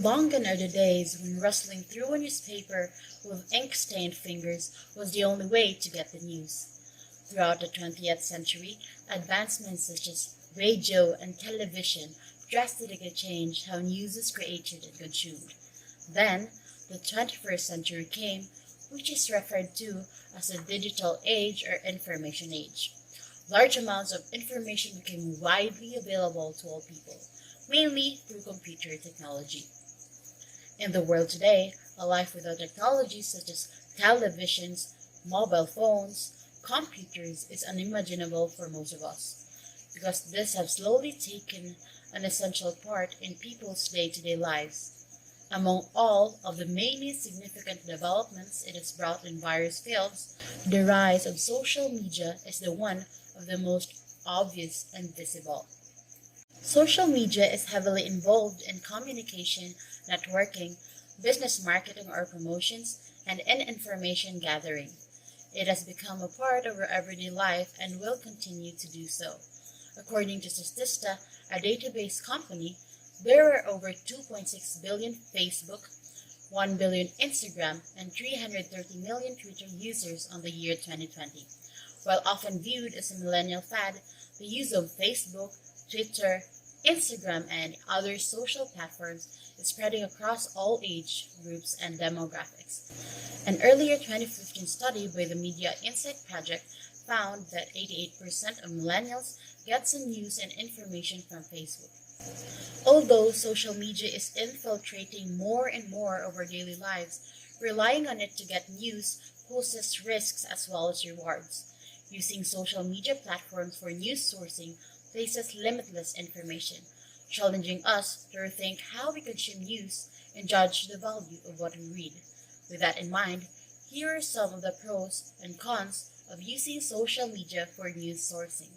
Long gone are the days when rustling through a newspaper with ink-stained fingers was the only way to get the news. Throughout the 20th century, advancements such as radio and television drastically changed how news is created and consumed. Then, the 21st century came, which is referred to as the digital age or information age. Large amounts of information became widely available to all people, mainly through computer technology. In the world today, a life without technologies such as televisions, mobile phones, computers is unimaginable for most of us, because these have slowly taken an essential part in people's day-to-day lives. Among all of the many significant developments it has brought in various fields, the rise of social media is the one of the most obvious and visible. Social media is heavily involved in communication, networking, business marketing or promotions, and in information gathering. It has become a part of our everyday life and will continue to do so. According to Statista, a database company, there were over 2.6 billion Facebook, 1 billion Instagram, and 330 million Twitter users on the year 2020. While often viewed as a millennial fad, the use of Facebook, Twitter, Instagram, and other social platforms is spreading across all age groups and demographics. An earlier 2015 study by the Media Insight Project found that 88% of millennials get some news and information from Facebook. Although social media is infiltrating more and more of our daily lives, relying on it to get news poses risks as well as rewards. Using social media platforms for news sourcing places limitless information, challenging us to rethink how we consume news and judge the value of what we read. With that in mind, here are some of the pros and cons of using social media for news sourcing.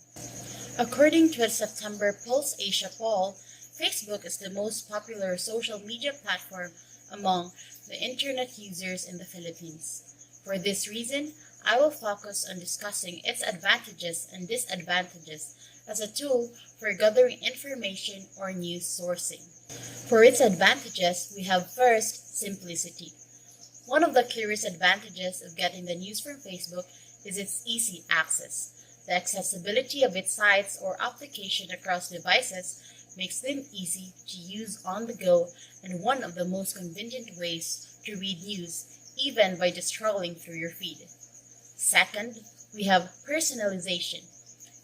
According to a September Pulse Asia poll, Facebook is the most popular social media platform among the internet users in the Philippines. For this reason, I will focus on discussing its advantages and disadvantages as a tool for gathering information or news sourcing. For its advantages, we have first, simplicity. One of the clearest advantages of getting the news from Facebook is its easy access. The accessibility of its sites or application across devices makes them easy to use on the go and one of the most convenient ways to read news, even by just scrolling through your feed. Second, we have personalization.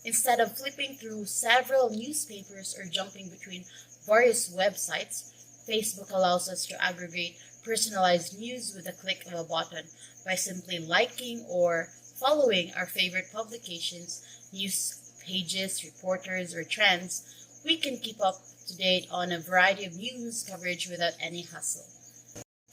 Instead of flipping through several newspapers or jumping between various websites, Facebook allows us to aggregate personalized news with a click of a button by simply liking or following our favorite publications, news pages, reporters, or trends. We can keep up to date on a variety of news coverage without any hassle.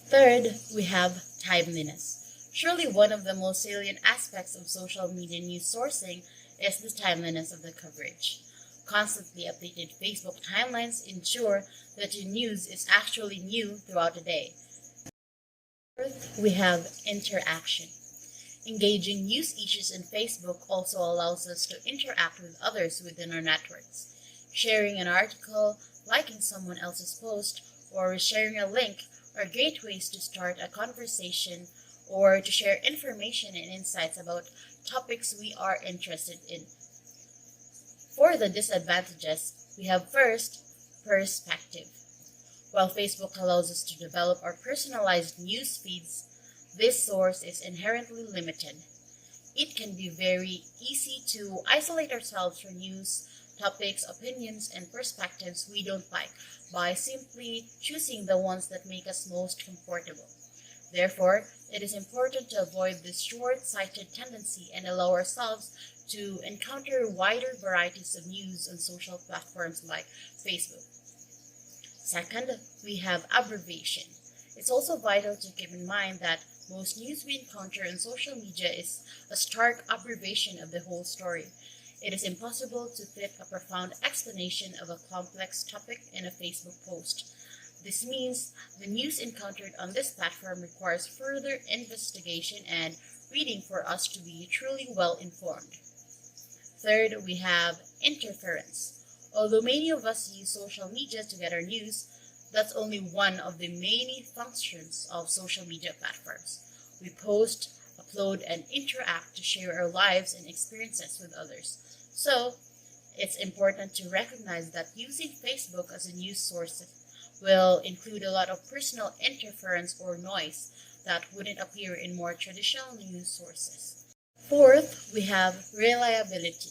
Third, we have timeliness. Surely one of the most salient aspects of social media news sourcing is the timeliness of the coverage. Constantly updated Facebook timelines ensure that the news is actually new throughout the day. Fourth, we have interaction. Engaging news issues in Facebook also allows us to interact with others within our networks. Sharing an article, liking someone else's post, or sharing a link are great ways to start a conversation or to share information and insights about topics we are interested in. For the disadvantages, we have first, perspective. While Facebook allows us to develop our personalized news feeds, this source is inherently limited. It can be very easy to isolate ourselves from news, topics, opinions, and perspectives we don't like by simply choosing the ones that make us most comfortable. Therefore, it is important to avoid this short-sighted tendency and allow ourselves to encounter wider varieties of news on social platforms like Facebook. Second, we have abbreviation. It's also vital to keep in mind that most news we encounter on social media is a stark abbreviation of the whole story. It is impossible to fit a profound explanation of a complex topic in a Facebook post. This means the news encountered on this platform requires further investigation and reading for us to be truly well informed. Third, we have interference. Although many of us use social media to get our news, That's only one of the many functions of social media platforms. We post, upload, and interact to share our lives and experiences with others. So, it's important to recognize that using Facebook as a news source will include a lot of personal interference or noise that wouldn't appear in more traditional news sources. Fourth, we have reliability.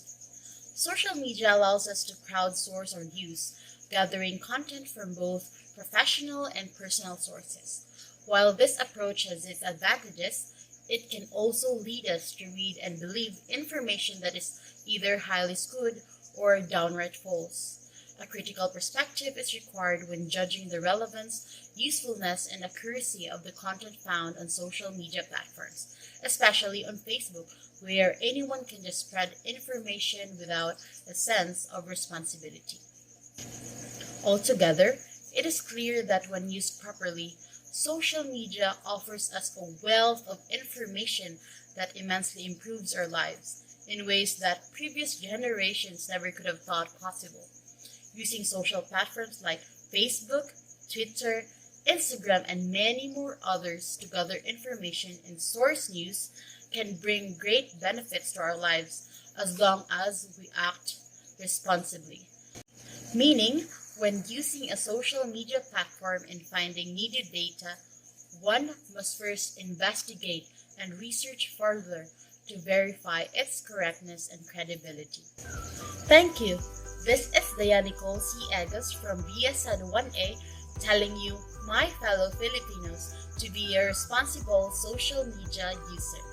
Social media allows us to crowdsource our news, gathering content from both professional and personal sources. While this approach has its advantages, it can also lead us to read and believe information that is either highly skewed or downright false. A critical perspective is required when judging the relevance, usefulness, and accuracy of the content found on social media platforms, especially on Facebook, where anyone can just spread information without a sense of responsibility. Altogether, it is clear that when used properly, social media offers us a wealth of information that immensely improves our lives in ways that previous generations never could have thought possible. Using social platforms like Facebook, Twitter, Instagram, and many more others to gather information and source news can bring great benefits to our lives as long as we act responsibly. Meaning, when using a social media platform and finding needed data, one must first investigate and research further to verify its correctness and credibility. Thank you. This is Dea Nicole C. Egas from BSN 1A telling you, my fellow Filipinos, to be a responsible social media user.